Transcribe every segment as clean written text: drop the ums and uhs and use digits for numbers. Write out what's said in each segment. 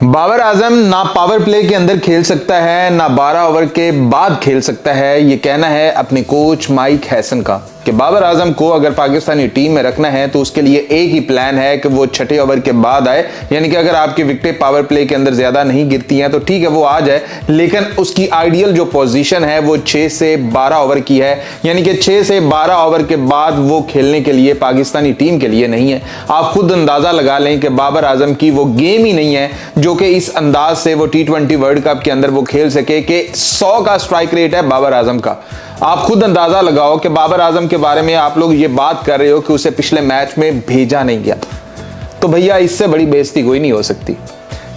बाबर आजम ना power play के अंदर खेल सकता है ना 12 ओवर के बाद खेल सकता है। ये कहना है अपने कोच माइक हैसन का कि बाबर आजम को अगर पाकिस्तानी टीम में रखना है तो उसके लिए एक ही प्लान है कि वो छठे ओवर के बाद आए। यानी कि अगर आपकी विकेटें पावर प्ले के अंदर ज्यादा नहीं गिरती हैं तो ठीक है वो आ जाए, लेकिन उसकी आइडियल जो पोजीशन है वो 6 से 12 ओवर की है। यानी कि 6 से 12 ओवर के बाद वो खेलने के लिए पाकिस्तानी टीम के लिए नहीं है। आप खुद अंदाजा लगा लें कि बाबर आजम की वो गेम ही नहीं है जो कि इस अंदाज से वो T20 वर्ल्ड कप के अंदर वो खेल सके कि 100 का स्ट्राइक रेट है बाबर आजम का। आप खुद अंदाजा लगाओ कि बाबर आजम के बारे में आप लोग ये बात कर रहे हो कि उसे पिछले मैच में भेजा नहीं गया, तो भैया इससे बड़ी बेइज्जती कोई नहीं हो सकती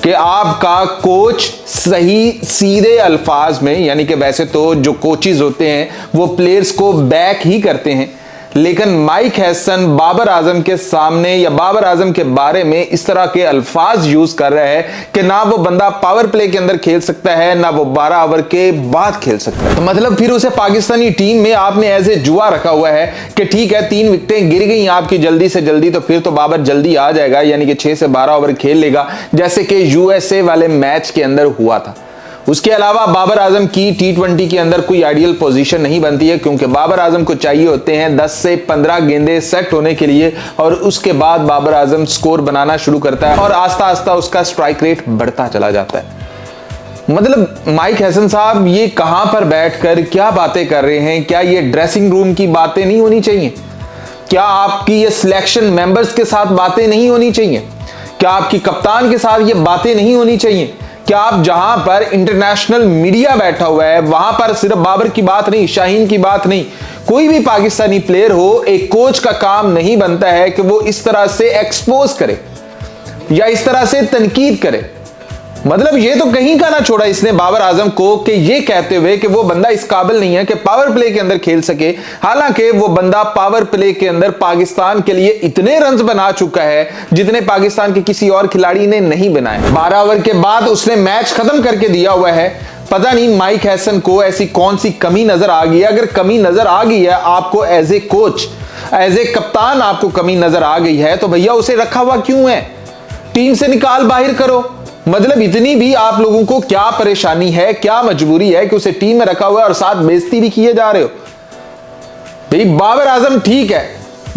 कि आपका कोच सही सीधे अल्फाज में, यानी कि वैसे तो जो कोचेज होते हैं वो प्लेयर्स को बैक ही करते हैं, लेकिन माइक हैसन बाबर आजम के सामने या बाबर आजम के बारे में इस तरह के अल्फाज यूज कर रहा है कि ना वो बंदा पावर प्ले के अंदर खेल सकता है ना वो 12 ओवर के बाद खेल सकता है। तो मतलब फिर उसे पाकिस्तानी टीम में आपने ऐसे जुआ रखा हुआ है कि ठीक है 3 विकेटें गिर गई आपकी जल्दी से जल्दी, तो फिर तो बाबर जल्दी आ जाएगा, यानी कि 6 से 12 ओवर खेल लेगा जैसे कि यूएसए वाले मैच के अंदर हुआ था। उसके अलावा बाबर आजम की T20 के अंदर कोई आइडियल पोजीशन नहीं बनती है, क्योंकि बाबर आजम को चाहिए होते हैं 10 से 15 गेंदे सेट होने के लिए, और उसके बाद बाबर आजम स्कोर बनाना शुरू करता है और आस्ता आस्ता उसका स्ट्राइक रेट बढ़ता चला जाता है। मतलब माइक हैसन साहब ये कहां पर बैठकर क्या बातें कर रहे हैं? क्या ये ड्रेसिंग रूम की बातें नहीं होनी चाहिए? क्या आपकी ये सिलेक्शन मेंबर्स के साथ बातें नहीं होनी चाहिए? क्या आपकी कप्तान के साथ ये बातें नहीं होनी चाहिए? क्या आप जहां पर इंटरनेशनल मीडिया बैठा हुआ है वहां पर सिर्फ बाबर की बात नहीं, शाहीन की बात नहीं, कोई भी पाकिस्तानी प्लेयर हो, एक कोच का काम नहीं बनता है कि वो इस तरह से एक्सपोज करे या इस तरह से तनकीद करे। मतलब ये तो कहीं का ना छोड़ा इसने बाबर आजम को कि ये कहते हुए कि वो बंदा इस काबिल नहीं है कि पावर प्ले के अंदर खेल सके, हालांकि वो बंदा पावर प्ले के अंदर पाकिस्तान के लिए इतने रन्स बना चुका है जितने पाकिस्तान के किसी और खिलाड़ी ने नहीं बनाए। 12 ओवर के बाद उसने मैच खत्म करके दिया हुआ है। पता नहीं माइक हैसन को ऐसी कौन सी कमी नजर आ गई है। अगर कमी नजर आ गई है आपको as a coach, as a कप्तान आपको कमी नजर आ गई है, तो भैया उसे रखा हुआ क्यों है? टीम से निकाल बाहर करो। मतलब इतनी भी आप लोगों को क्या परेशानी है, क्या मजबूरी है कि उसे टीम में रखा हुआ है और साथ बेइज्जती भी किए जा रहे हो? भाई बाबर आजम ठीक है,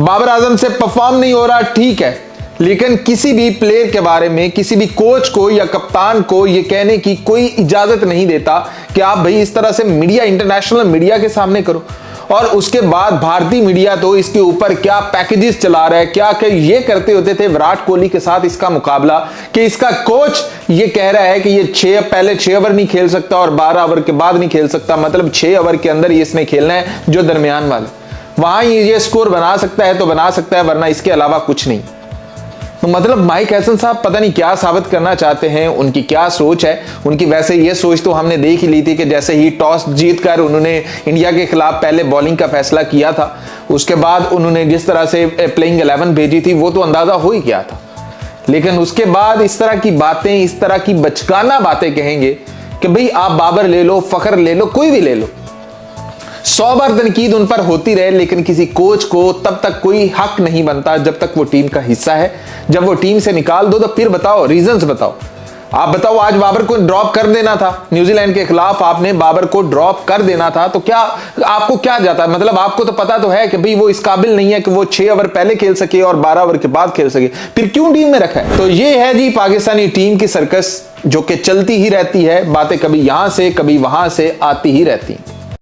बाबर आजम से परफॉर्म नहीं हो रहा ठीक है, लेकिन किसी भी प्लेयर के बारे में किसी भी कोच को या कप्तान को यह कहने की कोई इजाजत नहीं देता कि आप भाई इस तरह से मीडिया, इंटरनेशनल मीडिया के सामने करो। और उसके बाद भारतीय मीडिया तो इसके ऊपर क्या पैकेजेस चला रहा है, क्या कि ये करते होते थे विराट कोहली के साथ इसका मुकाबला कि इसका कोच ये कह रहा है कि ये पहले 6 ओवर नहीं खेल सकता और 12 ओवर के बाद नहीं खेल सकता। मतलब 6 ओवर के अंदर इसने खेलना है जो दरमियान वाले, वहां ये स्कोर बना सकता है तो बना सकता है, वरना इसके अलावा कुछ नहीं। तो मतलब माइक हैसन साहब पता नहीं क्या साबित करना चाहते हैं, उनकी क्या सोच है उनकी। वैसे ये सोच तो हमने देख ही ली थी कि जैसे ही टॉस जीतकर उन्होंने इंडिया के खिलाफ पहले बॉलिंग का फैसला किया था, उसके बाद उन्होंने जिस तरह से प्लेइंग 11 भेजी थी वो तो अंदाजा हो ही गया था। लेकिन उसके बाद इस तरह की बातें, इस तरह की बचकाना बातें कहेंगे कि भाई आप बाबर ले लो, फखर ले लो, कोई भी ले लो, 100 बार तनकीद उन पर होती रहे, लेकिन किसी कोच को तब तक कोई हक नहीं बनता जब तक वो टीम का हिस्सा है। जब वो टीम से निकाल दो तो फिर बताओ, रीजंस बताओ। आप बताओ आज बाबर को ड्रॉप कर देना था, न्यूजीलैंड के खिलाफ आपने बाबर को ड्रॉप कर देना था, तो क्या आपको क्या जाता? मतलब आपको तो पता तो है कि भाई वो इस काबिल नहीं है कि वो 6 ओवर पहले खेल सके और 12 ओवर के बाद खेल सके, फिर क्यों टीम में रखा है? तो ये है जी पाकिस्तानी टीम की सर्कस जो कि चलती ही रहती है, बातें कभी यहां से कभी वहां से आती ही रहती हैं।